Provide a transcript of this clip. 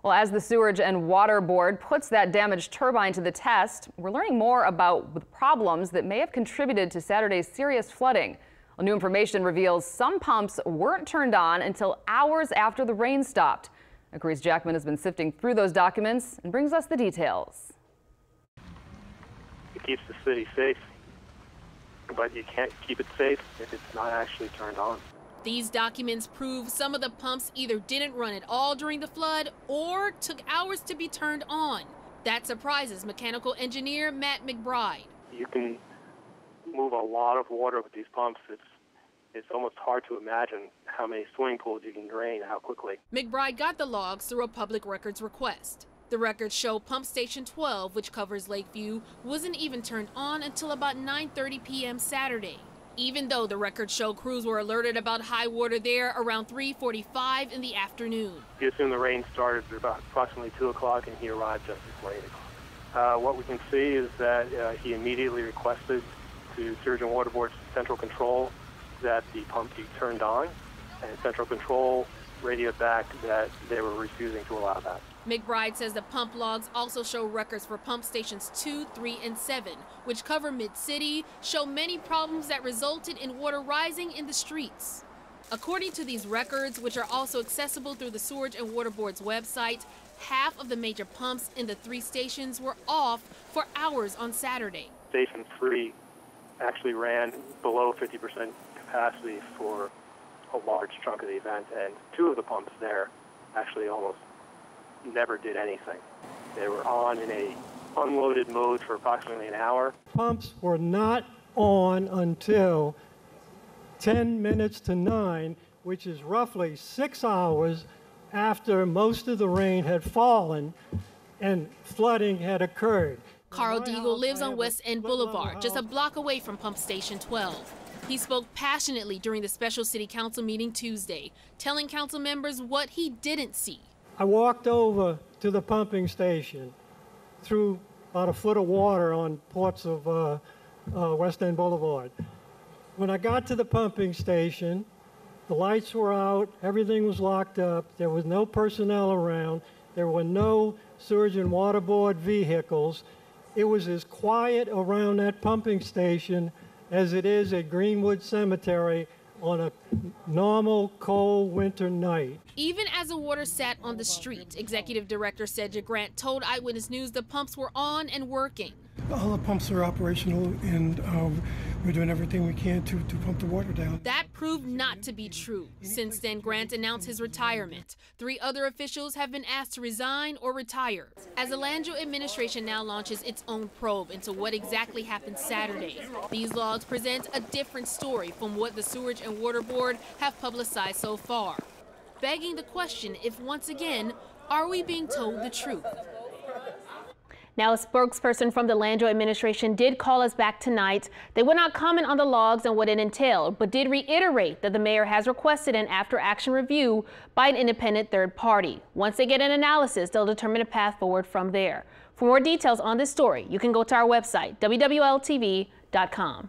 Well, as the Sewerage and Water Board puts that damaged turbine to the test, we're learning more about the problems that may have contributed to Saturday's serious flooding. Well, new information reveals some pumps weren't turned on until hours after the rain stopped. Grace Jackman has been sifting through those documents and brings us the details. It keeps the city safe, but you can't keep it safe if it's not actually turned on. These documents prove some of the pumps either didn't run at all during the flood or took hours to be turned on. That surprises mechanical engineer Matt McBride. You can move a lot of water with these pumps. It's almost hard to imagine how many swimming pools you can drain how quickly. McBride got the logs through a public records request. The records show pump station 12, which covers Lakeview, wasn't even turned on until about 9:30 p.m. Saturday. Even though the records show crews were alerted about high water there around 3:45 in the afternoon. You assume the rain started at about approximately 2 o'clock and he arrived just before 8 o'clock. What we can see is that he immediately requested to Sewerage and Water Board's central control that the pump be turned on, and central control radioed back that they were refusing to allow that. McBride says the pump logs also show records for pump stations 2, 3, and 7, which cover mid-city, show many problems that resulted in water rising in the streets. According to these records, which are also accessible through the Sewerage and Water Board's website, half of the major pumps in the 3 stations were off for hours on Saturday. Station 3 actually ran below 50% capacity for a large chunk of the event, and 2 of the pumps there actually almost never did anything. They were on in a unloaded mode for approximately an hour. Pumps were not on until 10 minutes to 9, which is roughly 6 hours after most of the rain had fallen and flooding had occurred. Carl Deagle lives on West End Boulevard, just a block away from pump station 12. He spoke passionately during the special city council meeting Tuesday, telling council members what he didn't see. I walked over to the pumping station through about a foot of water on parts of West End Boulevard. When I got to the pumping station, the lights were out, everything was locked up, there was no personnel around, there were no Sewerage and Water Board vehicles. It was as quiet around that pumping station as it is at Greenwood Cemetery on a normal cold winter night. Even as the water sat on the street, Executive Director Cedric told Eyewitness News the pumps were on and working. All the pumps are operational, and we're doing everything we can to pump the water down. That proved not to be true. Since then, Grant announced his retirement. 3 other officials have been asked to resign or retire, as the Landrieu Administration now launches its own probe into what exactly happened Saturday. These logs present a different story from what the Sewerage and Water Board have publicized so far, begging the question if, once again, are we being told the truth? Now, a spokesperson from the Landrieu Administration did call us back tonight. They would not comment on the logs and what it entailed, but did reiterate that the mayor has requested an after-action review by an independent third party. Once they get an analysis, they'll determine a path forward from there. For more details on this story, you can go to our website, WWLTV.com.